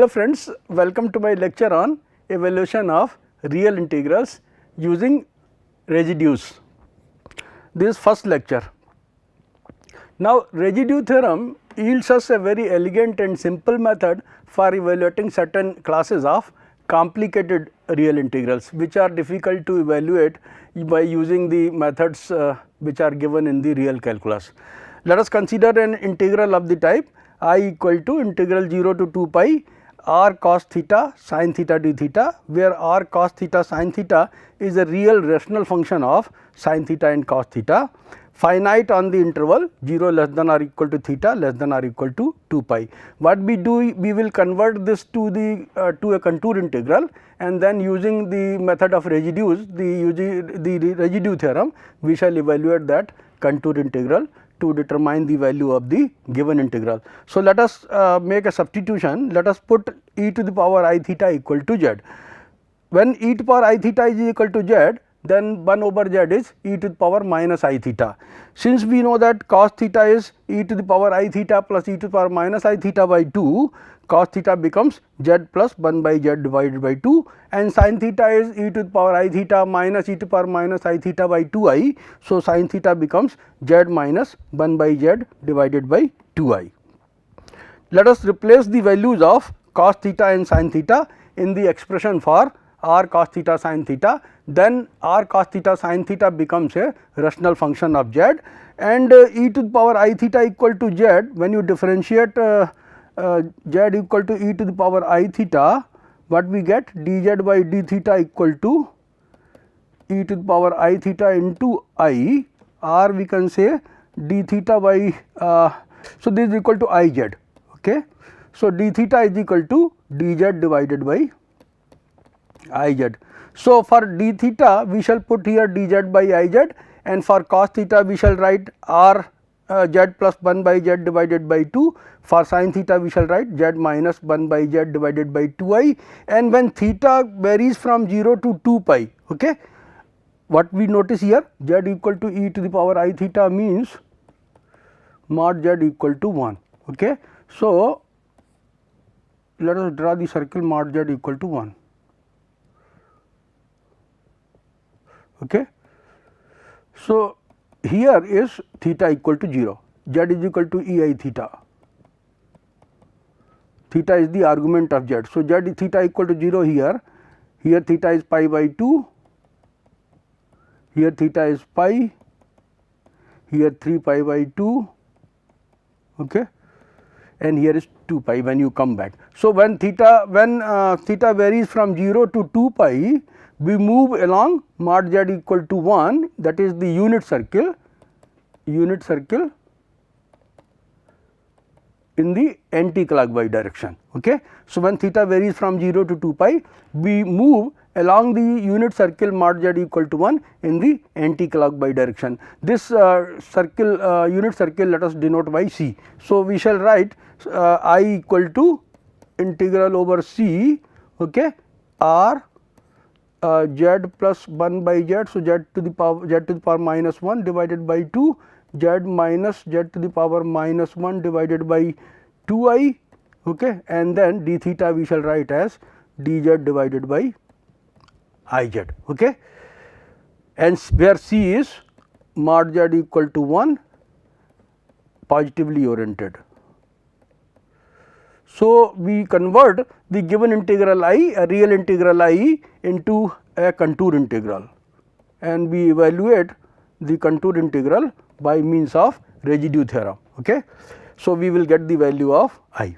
Hello friends, welcome to my lecture on evaluation of real integrals using residues. This is first lecture. Now residue theorem yields us a very elegant and simple method for evaluating certain classes of complicated real integrals which are difficult to evaluate by using the methods which are given in the real calculus. Let us consider an integral of the type I equal to integral 0 to 2 pi r cos theta sin theta d theta, where r cos theta sin theta is a real rational function of sin theta and cos theta, finite on the interval 0 less than or equal to theta less than or equal to 2 pi. What we do, we will convert this to a contour integral, and then using the method of residues, the residue theorem, we shall evaluate that contour integral to determine the value of the given integral. So, let us make a substitution. Let us put e to the power I theta equal to z. When e to the power I theta is equal to z, then 1 over z is e to the power minus I theta. Since we know that cos theta is e to the power I theta plus e to the power minus I theta by 2, cos theta becomes z plus 1 by z divided by 2, and sin theta is e to the power I theta minus e to the power minus I theta by 2i. So, sin theta becomes z minus 1 by z divided by 2i. Let us replace the values of cos theta and sin theta in the expression for r cos theta sin theta, then r cos theta sin theta becomes a rational function of z, and e to the power I theta equal to z, when you differentiate z equal to e to the power I theta, what we get, dz by d theta equal to e to the power I theta into I, or we can say d theta by so this is equal to I z. Okay. So, d theta is equal to dz divided by I z. So, for d theta we shall put here dz by I z, and for cos theta we shall write r z plus 1 by z divided by 2, for sin theta we shall write z minus 1 by z divided by 2i, and when theta varies from 0 to 2 pi, okay, what we notice here, z equal to e to the power I theta means mod z equal to 1. Okay. So, let us draw the circle mod z equal to 1. Okay. So, here is theta equal to 0, z is equal to e I theta, theta is the argument of z. So, z theta equal to 0 here theta is pi by 2, here theta is pi, here 3 pi by 2, okay, and here is 2 pi when you come back. So, when theta varies from 0 to 2 pi, we move along mod z equal to 1, that is the unit circle in the anti-clockwise direction. Okay. So, when theta varies from 0 to 2 pi, we move along the unit circle mod z equal to 1 in the anti-clockwise direction. This unit circle let us denote by c. So, we shall write I equal to integral over c, okay, r z plus 1 by z. So, z to the power minus 1 divided by 2, z minus z to the power minus 1 divided by 2i, okay, and then d theta we shall write as dz divided by I z, okay, and where c is mod z equal to 1 positively oriented. So, we convert the given integral I, a real integral I, into a contour integral, and we evaluate the contour integral by means of residue theorem. Okay. So, we will get the value of I.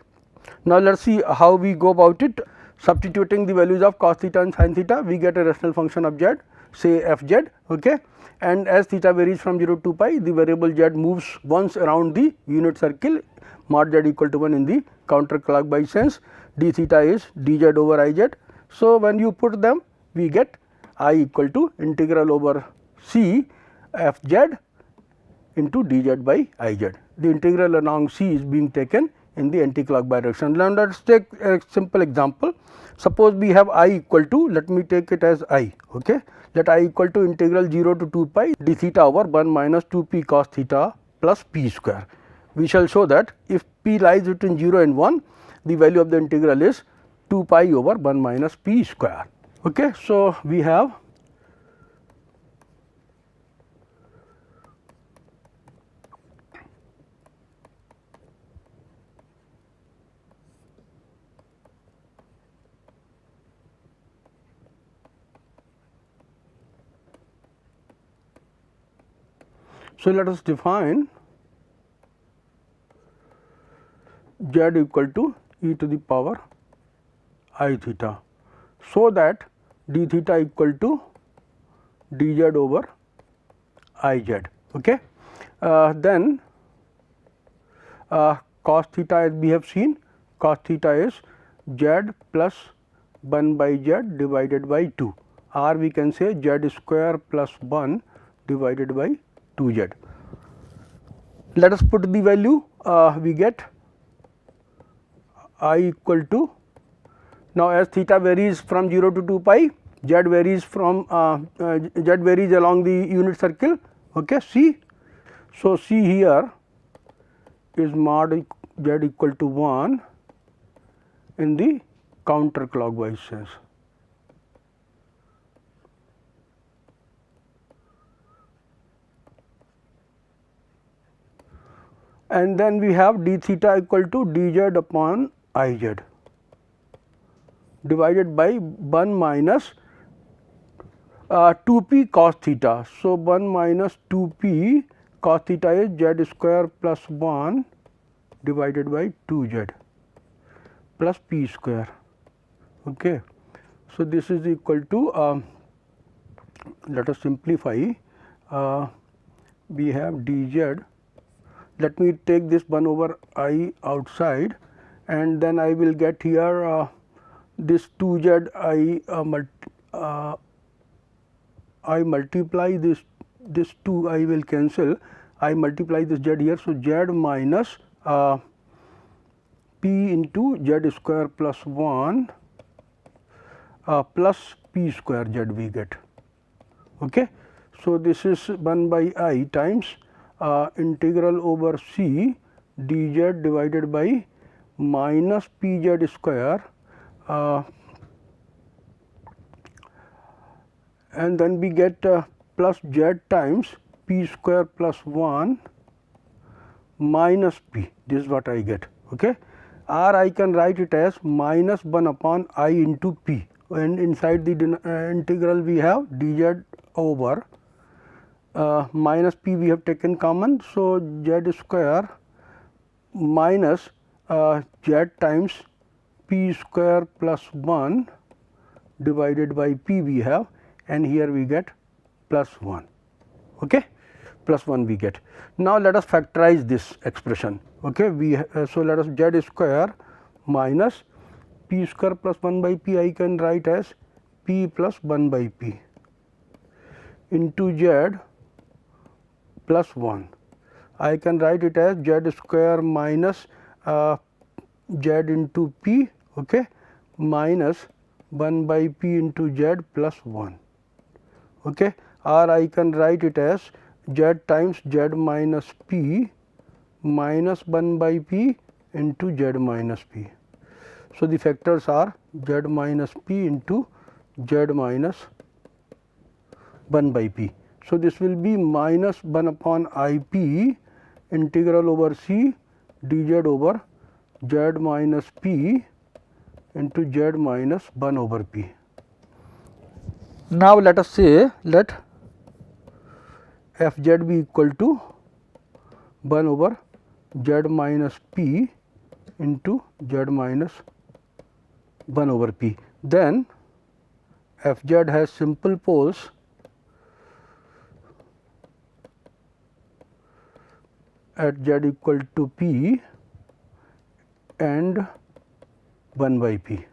Now, let us see how we go about it. Substituting the values of cos theta and sin theta, we get a rational function of z, say f z, okay, and as theta varies from 0 to 2 pi, the variable z moves once around the unit circle mod z equal to 1 in the counterclockwise sense, d theta is dz over I z. So, when you put them, we get I equal to integral over c f z into dz by I z. The integral along c is being taken in the anti-clockwise direction. Now, let us take a simple example. Suppose we have I equal to, let me take it as I, okay, let I equal to integral 0 to 2 pi d theta over 1 minus 2 p cos theta plus p square. We shall show that if p lies between 0 and 1, the value of the integral is 2 pi over 1 minus p square. Okay. So, we have so let us define z equal to e to the power I theta, so that d theta equal to dz over I z. Okay. Then cos theta, as we have seen, cos theta is z plus 1 by z divided by 2, or we can say z square plus 1 divided by 2z. Let us put the value, we get I equal to, now as theta varies from 0 to 2 pi, z varies from z varies along the unit circle. Okay, C. So, C here is mod z equal to 1 in the counterclockwise sense. And then we have d theta equal to dz upon I z divided by 1 minus 2 p cos theta. So, 1 minus 2 p cos theta is z square plus 1 divided by 2 z plus p square. Okay. So, this is equal to, let us simplify, we have dz. Let me take this 1 over I outside, and then I will get here this 2z I multiply this 2 I will cancel, I multiply this z here. So, z minus p into z square plus 1 plus p square z we get. Okay. So, this is 1 by I times integral over c dz divided by minus p z square, and then we get plus z times p square plus 1 minus p, this is what I get. Okay. Or I can write it as minus 1 upon I into p, and inside the integral we have dz over minus p we have taken common. So, z square minus z times p square plus 1 divided by p we have, and here we get plus 1. Okay. Plus 1 we get. Now, let us factorize this expression. Okay. So, let us z square minus p square plus 1 by p I can write as p plus 1 by p into z plus 1. I can write it as z square minus z into p, okay, minus 1 by p into z plus 1. Okay. Or I can write it as z times z minus p minus 1 by p into z minus p. So, the factors are z minus p into z minus 1 by p. So, this will be minus 1 upon I p integral over c dz over z minus p into z minus 1 over p. Now, let us say let f z be equal to 1 over z minus p into z minus 1 over p. Then f z has simple poles at z equal to p and 1 by p,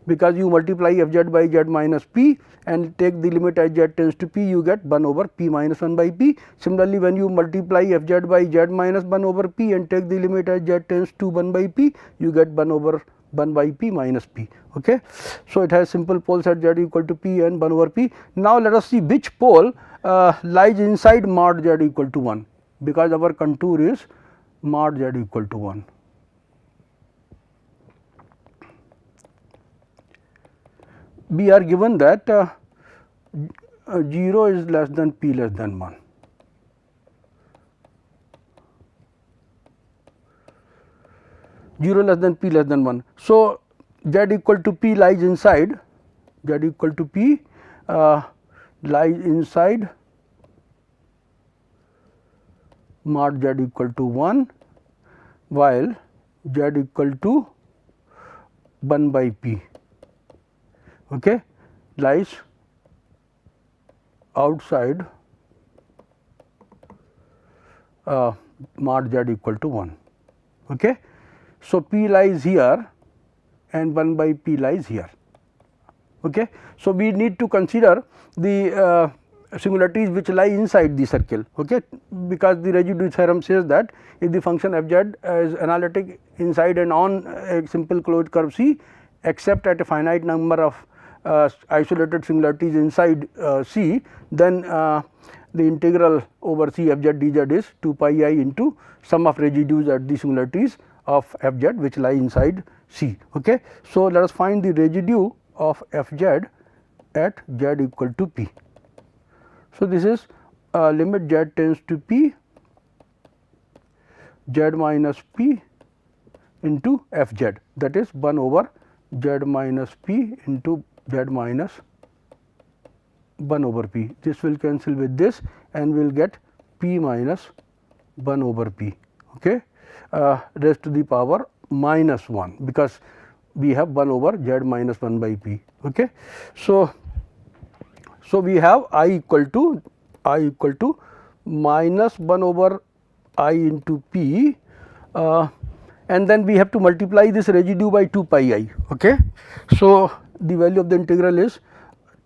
because you multiply f z by z minus p and take the limit as z tends to p, you get 1 over p minus 1 by p. Similarly, when you multiply f z by z minus 1 over p and take the limit as z tends to 1 by p, you get 1 over 1 by p minus p. Okay. So, it has simple poles at z equal to p and 1 over p. Now, let us see which pole lies inside mod z equal to 1, because our contour is mod z equal to 1. we are given that 0 is less than p less than 1. Zero less than p less than 1. So, z equal to p lies inside, z equal to p lies inside mod z equal to 1, while z equal to 1 by p, okay, lies outside mod z equal to 1. Okay. So, p lies here and 1 by p lies here. Okay. So, we need to consider the singularities which lie inside the circle, okay, because the residue theorem says that if the function f z is analytic inside and on a simple closed curve C, except at a finite number of isolated singularities inside C, then the integral over C f z dz is 2 pi I into sum of residues at the singularities of f z which lie inside C. Okay. So, let us find the residue of f z at z equal to p. So, this is limit z tends to p z minus p into f z, that is 1 over z minus p into z minus 1 over p. This will cancel with this and we will get p minus 1 over p, okay, raised to the power minus 1, because we have 1 over z minus 1 by p. Okay. So, we have I equal to minus 1 over I into p, and then we have to multiply this residue by 2 pi I. Okay. So, the value of the integral is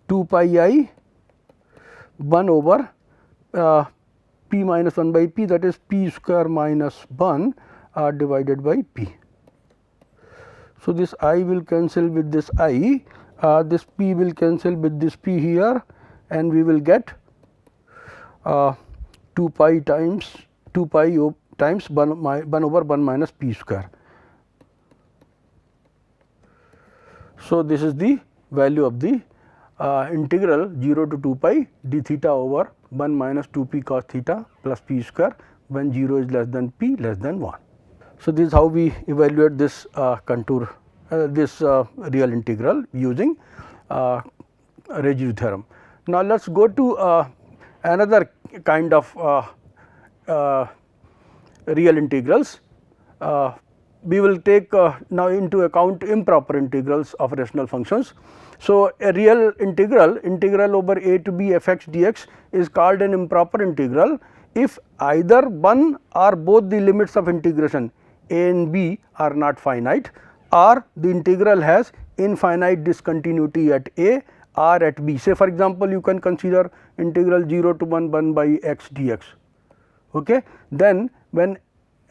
2 pi I 1 over p minus 1 by p, that is p square minus 1 divided by p. So, this I will cancel with this I, this p will cancel with this p here, and we will get 2 pi times 1 over 1 minus p square. So, this is the value of the integral 0 to 2 pi d theta over 1 minus 2 p cos theta plus p square when 0 is less than p less than 1. So, this is how we evaluate this contour, this real integral using residue theorem. Now, let us go to another kind of real integrals. We will take now into account improper integrals of rational functions. So, a real integral over a to b f x dx is called an improper integral if either one or both the limits of integration a and b are not finite, or the integral has infinite discontinuity at a or at b. Say for example, you can consider integral 0 to 1 by x dx. Okay. Then when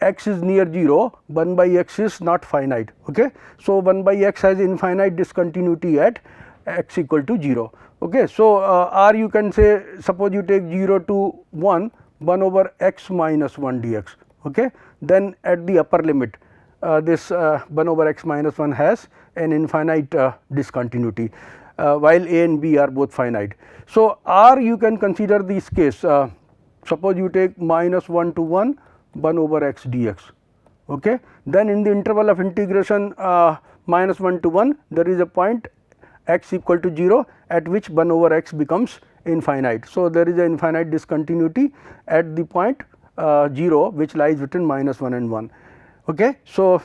x is near 0, 1 by x is not finite. Okay. So, 1 by x has infinite discontinuity at x equal to 0. Okay. So, or you can say, suppose you take 0 to 1 over x minus 1 dx. Okay. Then at the upper limit this 1 over x minus 1 has an infinite discontinuity, while a and b are both finite. So, or you can consider this case, suppose you take minus 1 to 1 over x dx. Okay. Then in the interval of integration minus 1 to 1, there is a point x equal to 0 at which 1 over x becomes infinite. So, there is an infinite discontinuity at the point 0 which lies between minus 1 and 1. Okay. So,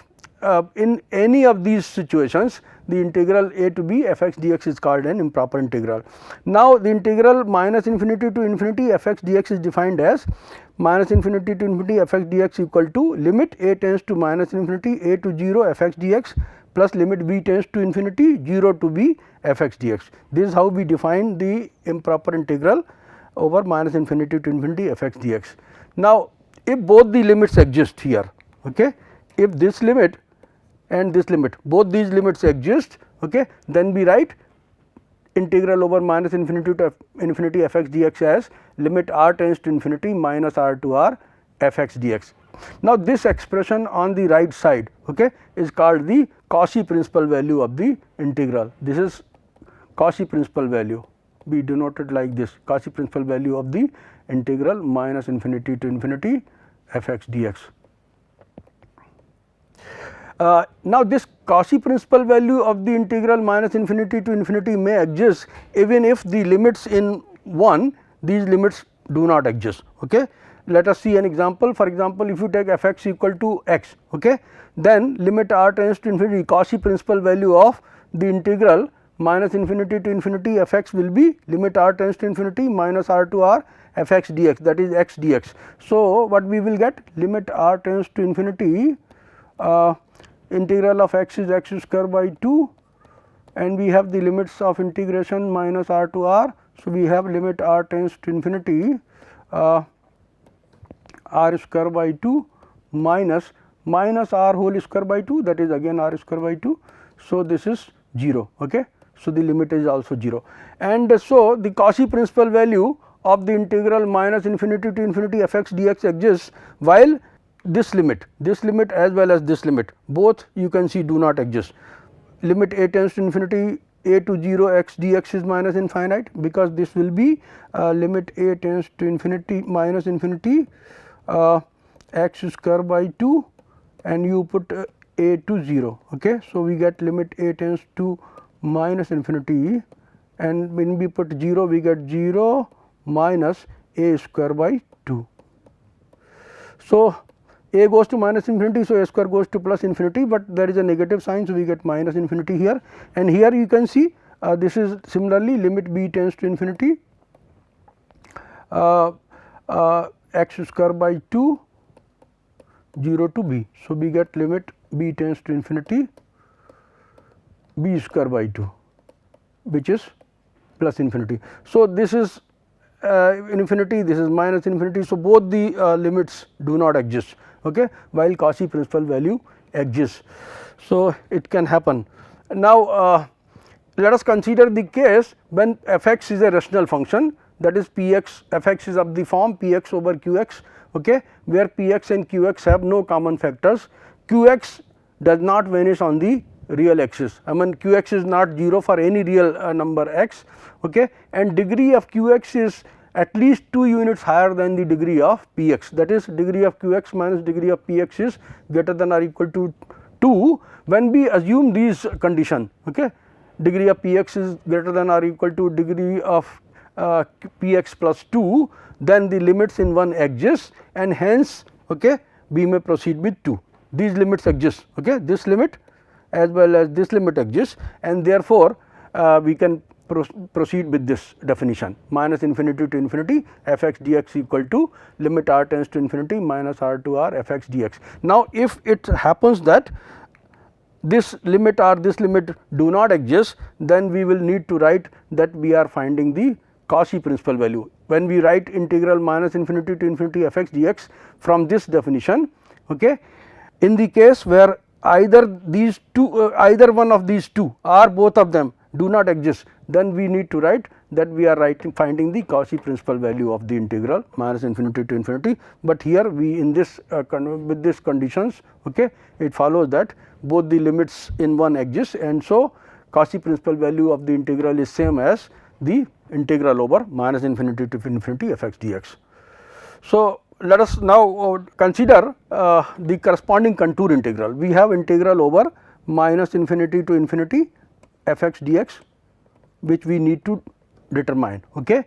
in any of these situations, the integral a to b f x dx is called an improper integral. Now, the integral minus infinity to infinity f x dx is defined as minus infinity to infinity f x dx equal to limit a tends to minus infinity a to 0 f x dx plus limit b tends to infinity 0 to b f x dx. This is how we define the improper integral over minus infinity to infinity f x dx. Now, if both the limits exist here, okay, if this limit and this limit, both these limits exist, okay, then we write integral over minus infinity to infinity f x dx as limit r tends to infinity minus r to r f x dx. Now, this expression on the right side, okay, is called the Cauchy principal value of the integral. This is Cauchy principal value, we denote it like this, Cauchy principal value of the integral minus infinity to infinity f x dx. Now, this Cauchy principal value of the integral minus infinity to infinity may exist even if the limits in 1, these limits do not exist. Okay. Let us see an example. For example, if you take f x equal to x, okay, then limit r tends to infinity, Cauchy principal value of the integral minus infinity to infinity f x will be limit r tends to infinity minus r to r f x dx, that is x dx. So, what we will get, limit r tends to infinity, integral of x is x square by 2, and we have the limits of integration minus r to r. So, we have limit r tends to infinity r square by 2 minus r whole square by 2, that is again r square by 2. So, this is 0. Okay. So, the limit is also 0, and so the Cauchy principal value of the integral minus infinity to infinity f x dx exists, while this limit as well as this limit, both you can see do not exist. Limit a tends to infinity a to 0 x dx is minus infinite, because this will be limit a tends to infinity minus infinity x square by 2, and you put a to 0. Okay. So, we get limit a tends to minus infinity, and when we put 0 we get 0 minus a square by 2. So, a goes to minus infinity, so a square goes to plus infinity, but there is a negative sign. So, we get minus infinity here, and here you can see this is similarly limit b tends to infinity x square by 2 0 to b. So, we get limit b tends to infinity b square by 2, which is plus infinity. So, this is infinity, this is minus infinity. So, both the limits do not exist, okay, while Cauchy principal value exists. So, it can happen. Now, let us consider the case when f x is a rational function, that is p x, f x is of the form p x over q x, okay, where p x and q x have no common factors. Q x does not vanish on the real axis, I mean q x is not 0 for any real number x, okay, and degree of q x is at least 2 units higher than the degree of p x, that is degree of q x minus degree of p x is greater than or equal to 2. When we assume these condition, okay, degree of p x is greater than or equal to degree of p x plus 2, then the limits in 1 exist, and hence, okay, we may proceed with 2. These limits exist, okay, this limit as well as this limit exists, and therefore, we can proceed with this definition, minus infinity to infinity f x dx equal to limit r tends to infinity minus r to r f x dx. Now, if it happens that this limit or this limit do not exist, then we will need to write that we are finding the Cauchy principal value. When we write integral minus infinity to infinity f x dx from this definition, okay, in the case where either these two, either one of these two or both of them do not exist, then we need to write that we are finding the Cauchy principal value of the integral minus infinity to infinity. But here we in this with these conditions, okay, it follows that both the limits in 1 exist, and so Cauchy principal value of the integral is same as the integral over minus infinity to infinity f x dx. So, let us now consider the corresponding contour integral. We have integral over minus infinity to infinity f x dx, which we need to determine. Okay.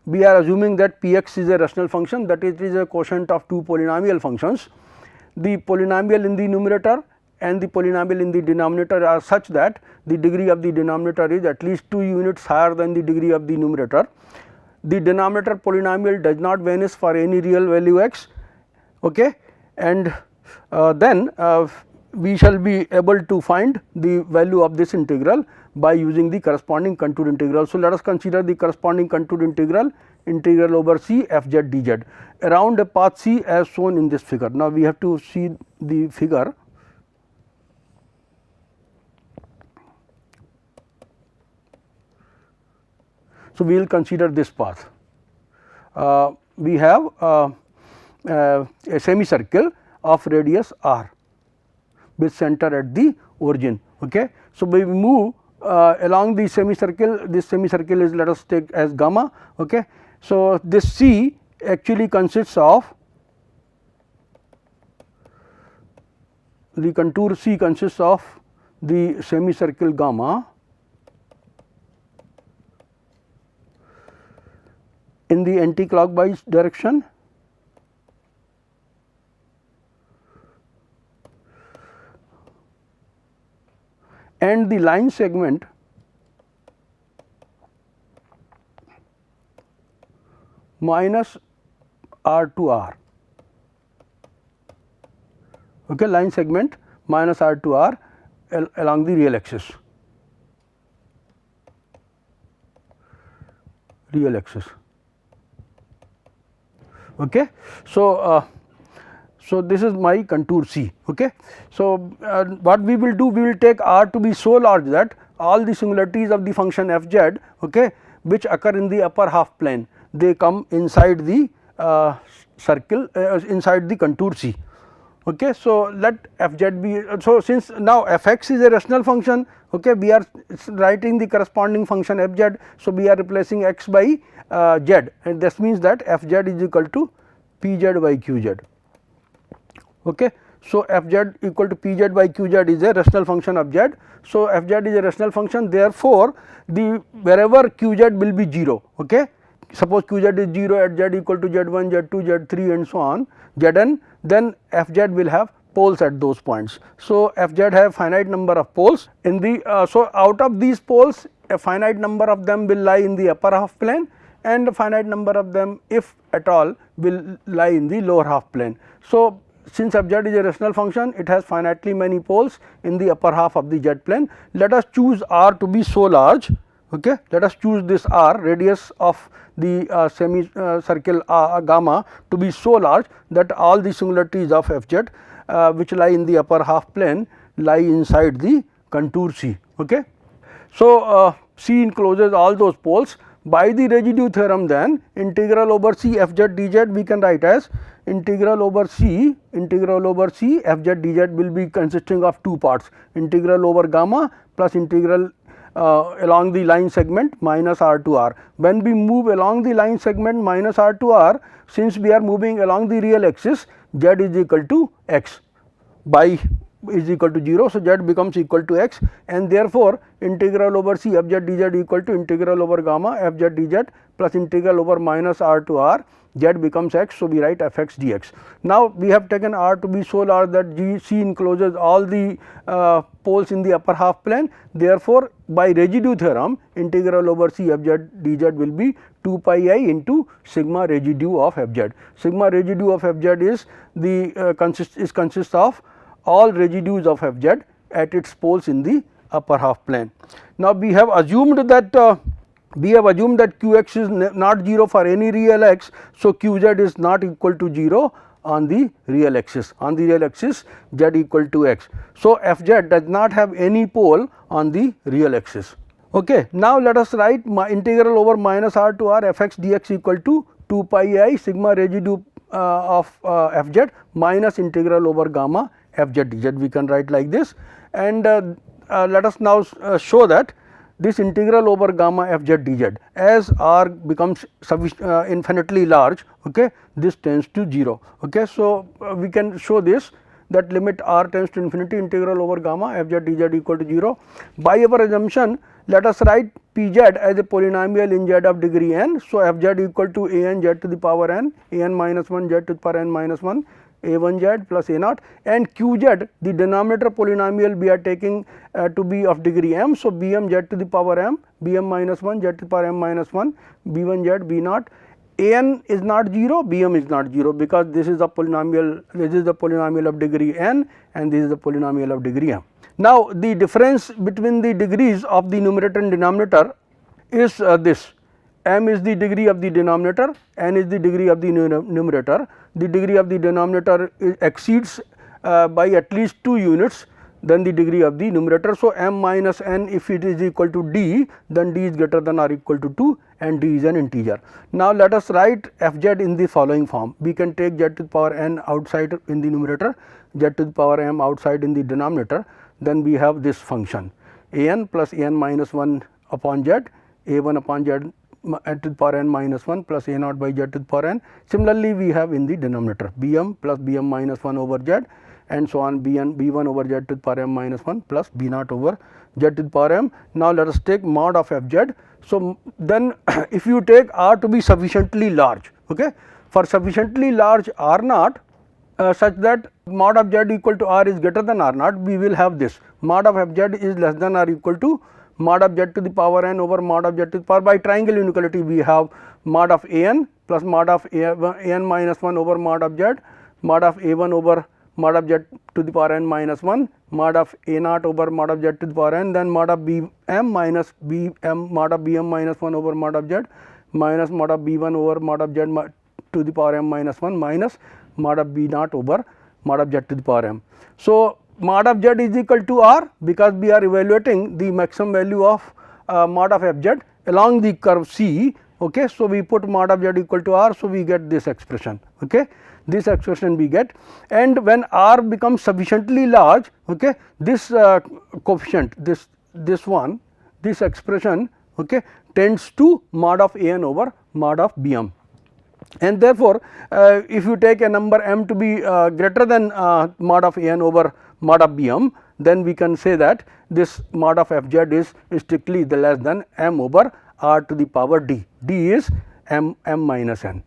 We are assuming that p x is a rational function, that it is a quotient of 2 polynomial functions. The polynomial in the numerator and the polynomial in the denominator are such that the degree of the denominator is at least 2 units higher than the degree of the numerator. The denominator polynomial does not vanish for any real value x, okay, and then we shall be able to find the value of this integral by using the corresponding contour integral. So, let us consider the corresponding contour integral over C f z dz around a path C as shown in this figure. Now, we have to see the figure. So, we will consider this path. We have a semicircle of radius r with center at the origin. Okay. So, we move along the semicircle, this semicircle is, let us take as gamma. Okay. So, this C actually consists of, the contour C consists of the semicircle gamma in the anti-clockwise direction and the line segment minus R to R. Okay, line segment minus R to R along the real axis. Okay. So, so this is my contour C. Okay. So, what we will do, we will take R to be so large that all the singularities of the function f z, okay, which occur in the upper half plane, they come inside the circle, inside the contour C. Okay. So, let f z be, so since now f x is a rational function, okay, we are writing the corresponding function f z. So, we are replacing x by z, and this means that f z is equal to p z by q z. Okay. So, f z equal to p z by q z is a rational function of z. So, f z is a rational function, therefore, the wherever q z will be 0. Okay. Suppose q z is 0 at z equal to z 1, z 2, z 3 and so on, z n, then f z will have poles at those points. So, f z have finite number of poles in the, so out of these poles a finite number of them will lie in the upper half plane and a finite number of them, if at all, will lie in the lower half plane. So, since f z is a rational function, it has finitely many poles in the upper half of the z plane. Let us choose R to be so large. Okay. Let us choose this R, radius of the semicircle gamma, to be so large that all the singularities of f z which lie in the upper half plane lie inside the contour C. Okay. So, C encloses all those poles. By the residue theorem, then integral over C f z dz we can write as integral over C f z dz will be consisting of two parts, integral over gamma plus integral along the line segment minus R to R. When we move along the line segment minus R to R, since we are moving along the real axis, z is equal to x, by is equal to 0. So, z becomes equal to x, and therefore, integral over C f z dz equal to integral over gamma f z dz plus integral over minus R to R, z becomes x. So, we write f x dx. Now, we have taken R to be so large that C encloses all the poles in the upper half plane. Therefore, by residue theorem, integral over C f z dz will be 2 pi I into sigma residue of f z. Sigma residue of f z is the consists of all residues of f z at its poles in the upper half plane. Now, we have assumed that q x is not 0 for any real x. So, q z is not equal to 0 on the real axis, z equal to x. So, f z does not have any pole on the real axis. Okay. Now, let us write integral over minus R to R f x dx equal to 2 pi I sigma residue of f z minus integral over gamma f z dz, we can write like this. And let us now show that this integral over gamma f z dz, as R becomes infinitely large, okay, this tends to 0. Okay. So, we can show this, that limit R tends to infinity, integral over gamma f z dz equal to 0. By our assumption, let us write p z as a polynomial in z of degree n. So, f z equal to a n z to the power n, a n minus 1 z to the power n minus 1, a 1 z plus a naught, and q z, the denominator polynomial we are taking to be of degree m. So, b m z to the power m, b m minus 1 z to the power m minus 1, b 1 z b naught. A n is not 0, b m is not 0, because this is the polynomial, of degree n and this is the polynomial of degree m. Now, the difference between the degrees of the numerator and denominator is this: m is the degree of the denominator, n is the degree of the numerator. The degree of the denominator exceeds by at least 2 units than the degree of the numerator. So, m minus n, if it is equal to d, then d is greater than or equal to 2 and d is an integer. Now, let us write f z in the following form. We can take z to the power n outside in the numerator, z to the power m outside in the denominator, then we have this function. a n plus a n minus 1 upon z, a 1 upon z to the power n minus 1 plus a naught by z to the power n. Similarly, we have in the denominator b m plus b m minus 1 over z and so on, b n b 1 over z to the power m minus 1 plus b naught over z to the power m. Now, let us take mod of f z. So, then if you take r to be sufficiently large, okay, for sufficiently large r naught such that mod of z equal to r is greater than r naught, we will have this mod of f z is less than or equal to mod of z to the power n over mod of z to the power. By triangle inequality, we have mod of a n plus mod of a n minus 1 over mod of z, mod of a 1 over mod of z to the power n minus 1, mod of a naught over mod of z to the power n, then mod of b m minus b m mod of b m minus 1 over mod of z minus mod of b 1 over mod of z to the power m minus 1 minus mod of b naught over mod of z to the power m. So, mod of z is equal to r because we are evaluating the maximum value of mod of f z along the curve C. Okay. So, we put mod of z equal to r. So, we get this expression. Okay. This expression we get, and when r becomes sufficiently large, okay, this coefficient this expression, okay, tends to mod of a n over mod of b m. And therefore, if you take a number m to be greater than mod of a n over mod of b m, then we can say that this mod of f z is strictly the less than m over r to the power d. D is m minus n.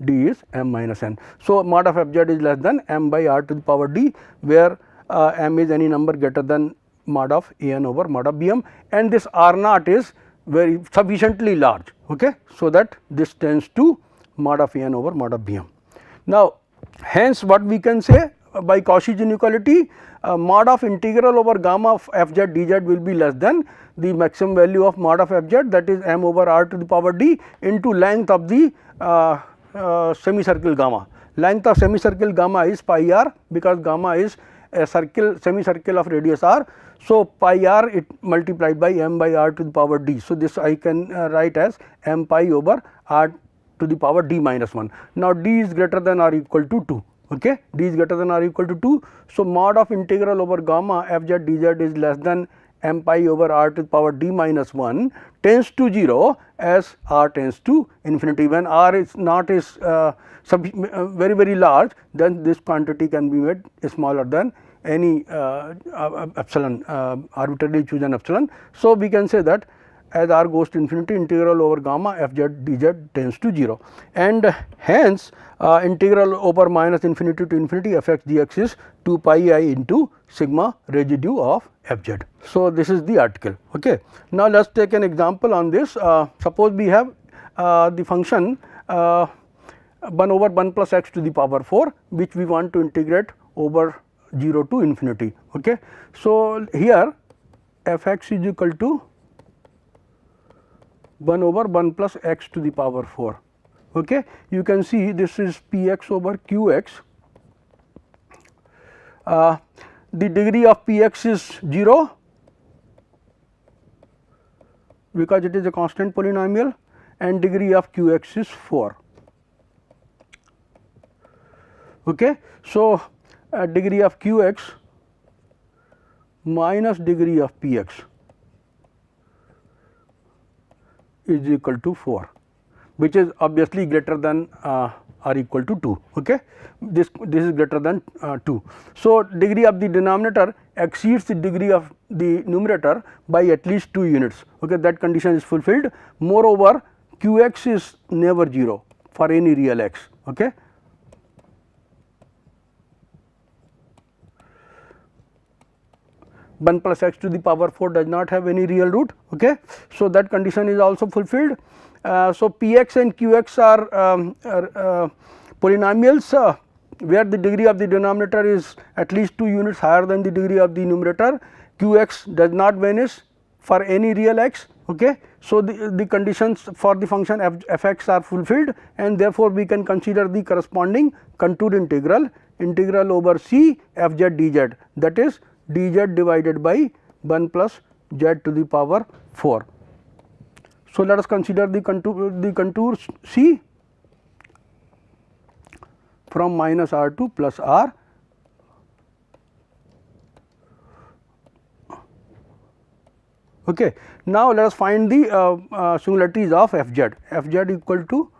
D is m minus n. So, mod of f z is less than m by r to the power d, where m is any number greater than mod of a n over mod of b m, and this r naught is very sufficiently large. Okay. So, that this tends to mod of a n over mod of b m. Now, hence what we can say by Cauchy's inequality, mod of integral over gamma of f z d z will be less than the maximum value of mod of f z, that is m over r to the power d into length of the semicircle gamma. Length of semicircle gamma is pi r, because gamma is a circle semicircle of radius r. So, pi r it multiplied by m by r to the power d. So, this I can write as m pi over r to the power d minus 1. Now, d is greater than or equal to 2. Okay. D is greater than or equal to 2. So, mod of integral over gamma f z d z is less than m pi over r to the power d minus 1 tends to 0 as r tends to infinity. When r is not is very large, then this quantity can be made smaller than any epsilon, arbitrarily choose an epsilon. So, we can say that as r goes to infinity, integral over gamma f z d z tends to 0, and hence integral over minus infinity to infinity f x dx is 2 pi I into sigma residue of f z. So, this is the article. Okay. Now, let us take an example on this. Suppose we have the function 1 over 1 plus x to the power 4, which we want to integrate over 0 to infinity. Okay. So, here f x is equal to 1 over 1 plus x to the power 4. Okay. You can see this is p x over q x. The degree of p x is 0 because it is a constant polynomial, and degree of q x is 4. Okay. So, degree of q x minus degree of p x is equal to 4, which is obviously greater than or equal to 2. Okay. This is greater than 2. So, degree of the denominator exceeds the degree of the numerator by at least 2 units. Okay. That condition is fulfilled. Moreover, q x is never 0 for any real x. Okay. 1 plus x to the power 4 does not have any real root. Okay. So, that condition is also fulfilled. So, p x and q x are polynomials where the degree of the denominator is at least 2 units higher than the degree of the numerator. Q x does not vanish for any real x. Okay. So, the conditions for the function f x are fulfilled, and therefore, we can consider the corresponding contour integral over C f z d z, that is d z divided by 1 plus z to the power 4. So, let us consider the contour C from minus r to plus r. Okay. Now, let us find the singularities of f z. F z equal to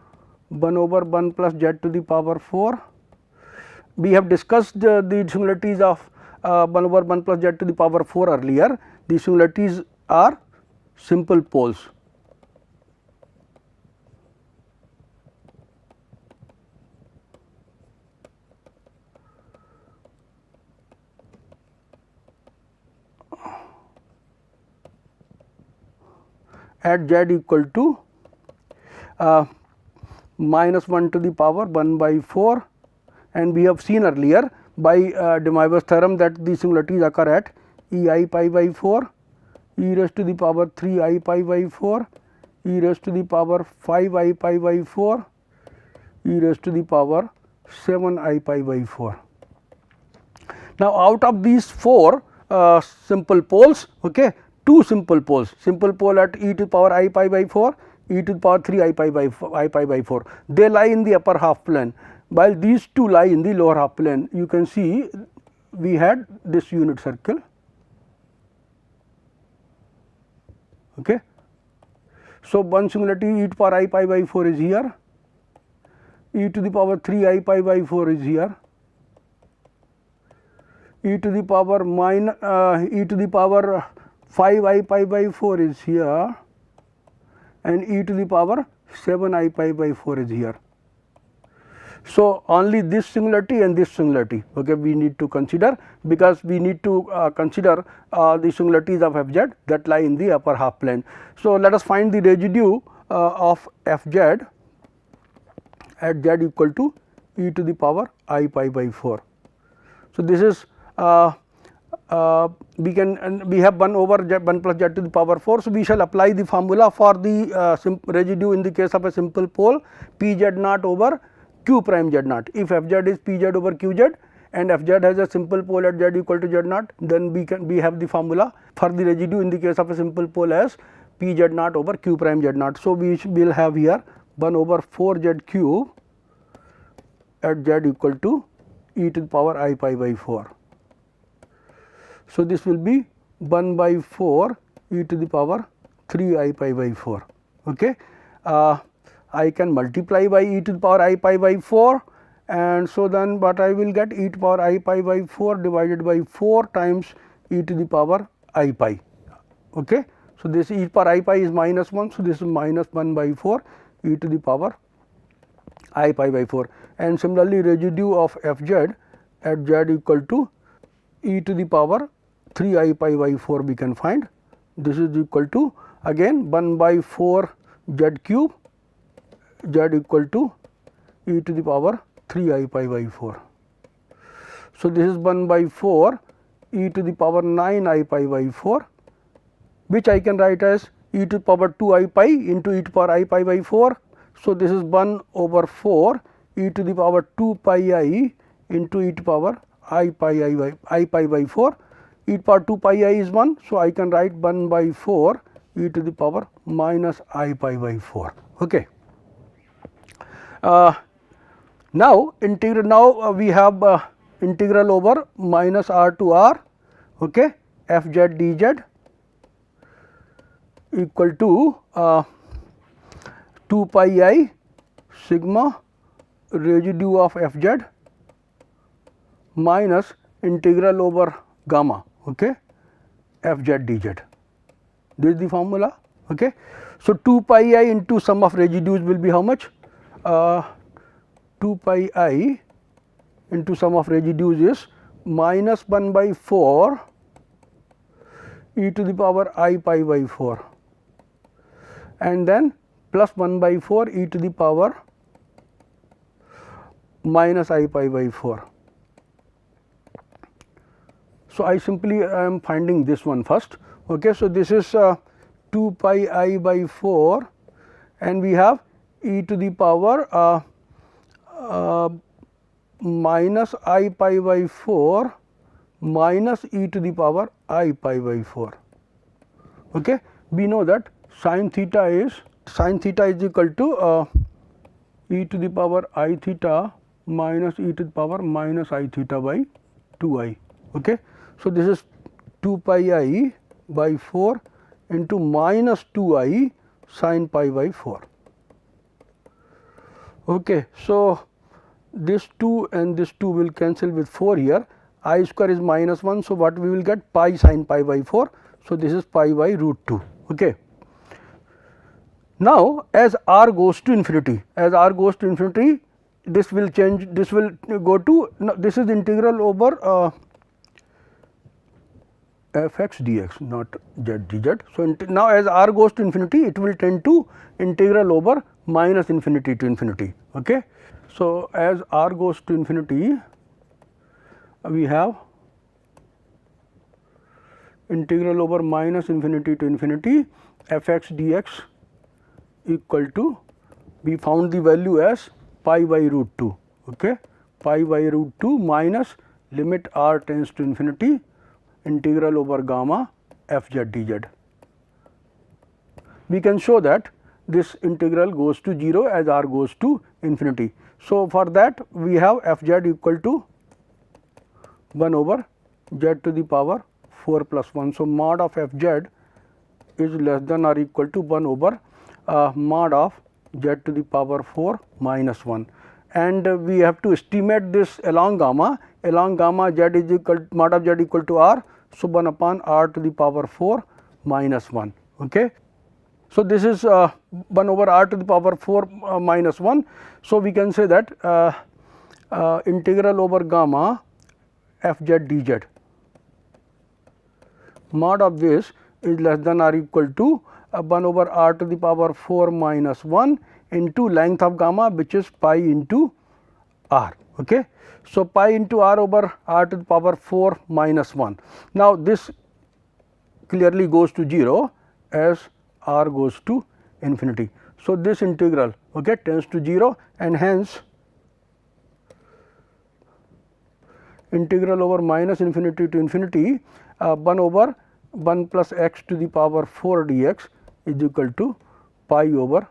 1 over 1 plus z to the power 4. We have discussed the singularities of 1 over 1 plus z to the power 4 earlier. The singularities are simple poles. At z equal to minus 1 to the power 1 by 4, and we have seen earlier by de Moivre's theorem that the singularities occur at e I pi by 4, e raised to the power 3 I pi by 4, e raised to the power 5 I pi by 4, e raised to the power 7 I pi by 4. Now, out of these 4 simple poles, okay, 2 simple poles at e to the power I pi by 4, e to the power 3 I pi by 4, they lie in the upper half plane, while these 2 lie in the lower half plane. You can see we had this unit circle. Okay. So, one singularity e to the power I pi by 4 is here, e to the power 3 I pi by 4 is here, e to the power e to the power 5 I pi by 4 is here, and e to the power 7 I pi by 4 is here. So, only this singularity and this singularity, okay, we need to consider, because we need to consider the singularities of f z that lie in the upper half plane. So, let us find the residue of f z at z equal to e to the power I pi by 4. So, this is we have 1 over z 1 plus z to the power 4. So, we shall apply the formula for the residue in the case of a simple pole p z naught over q prime z naught. If f z is p z over q z and f z has a simple pole at z equal to z naught, then we have the formula for the residue in the case of a simple pole as p z naught over q prime z naught. So, we will have here 1 over 4 z cube at z equal to e to the power I pi by 4. So, this will be 1 by 4 e to the power 3 I pi by 4. Okay. I can multiply by e to the power I pi by 4, and so then what I will get, e to the power I pi by 4 divided by 4 times e to the power I pi. Okay. So, this e to the power I pi is minus 1. So, this is minus 1 by 4 e to the power I pi by 4, and similarly residue of f z at z equal to e to the power 3 I pi by 4 we can find. This is equal to again 1 by 4 z cube z equal to e to the power 3 I pi by 4. So, this is 1 by 4 e to the power 9 I pi by 4, which I can write as e to the power 2 I pi into e to the power I pi by 4. So, this is 1 over 4 e to the power 2 pi I into e to the power I pi by 4. E to the power 2 pi I is 1. So, I can write 1 by 4 e to the power minus I pi by 4. Okay. Now, we have integral over minus r to r, okay, f z dz equal to 2 pi I sigma residue of f z minus integral over gamma, okay, f z dz. This is the formula. Okay. So, 2 pi I into sum of residues will be how much? 2 pi I into sum of residues is minus 1 by 4 e to the power I pi by 4, and then plus 1 by 4 e to the power minus I pi by 4. So, I simply am finding this one first. Okay. So, this is 2 pi I by 4, and we have e to the power minus I pi by 4 minus e to the power I pi by 4. Okay. We know that sin theta is equal to e to the power I theta minus e to the power minus I theta by 2 I. Okay. So, this is 2 pi I by 4 into minus 2I sin pi by 4. Okay. So, this 2 and this 2 will cancel with 4 here, I square is minus 1. So, what we will get pi sin pi by 4. So, this is pi by root 2. Okay. Now, as r goes to infinity, this will change, this will go to, no, this is integral over f x dx, not z dz. So, now as r goes to infinity, it will tend to integral over minus infinity to infinity. Okay. So, as r goes to infinity, we have integral over minus infinity to infinity f x dx equal to, we found the value as pi by root 2. Okay. Pi by root 2 minus limit r tends to infinity integral over gamma f z dz. We can show that this integral goes to 0 as r goes to infinity. So, for that we have f z equal to 1 over z to the power 4 plus 1. So, mod of f z is less than or equal to 1 over mod of z to the power 4 minus 1, and we have to estimate this along gamma z is equal mod of z equal to r. So, 1 upon r to the power 4 minus 1. Okay. So, this is 1 over r to the power 4 minus 1. So, we can say that integral over gamma f z dz mod of this is less than or equal to 1 over r to the power 4 minus 1 into length of gamma, which is pi into r. Okay. So, pi into r over r to the power 4 minus 1. Now, this clearly goes to 0 as r goes to infinity. So, this integral, okay, tends to 0, and hence integral over minus infinity to infinity 1 over 1 plus x to the power 4 dx is equal to pi over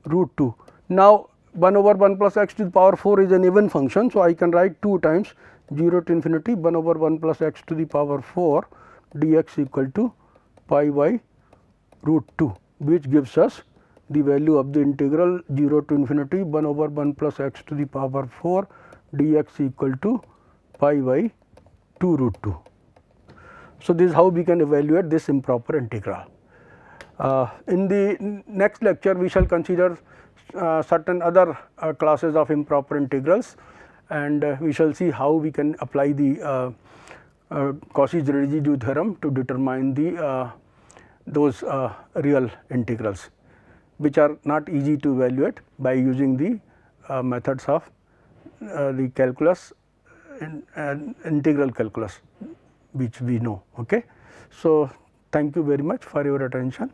root 2. Now, 1 over 1 plus x to the power 4 is an even function. So, I can write 2 times 0 to infinity 1 over 1 plus x to the power 4 dx equal to pi by root 2, which gives us the value of the integral 0 to infinity 1 over 1 plus x to the power 4 dx equal to pi by 2 root 2. So, this is how we can evaluate this improper integral. In the next lecture, we shall consider certain other classes of improper integrals, and we shall see how we can apply the Cauchy's residue theorem to determine the those real integrals, which are not easy to evaluate by using the methods of the calculus and integral calculus, which we know. Okay. So, thank you very much for your attention.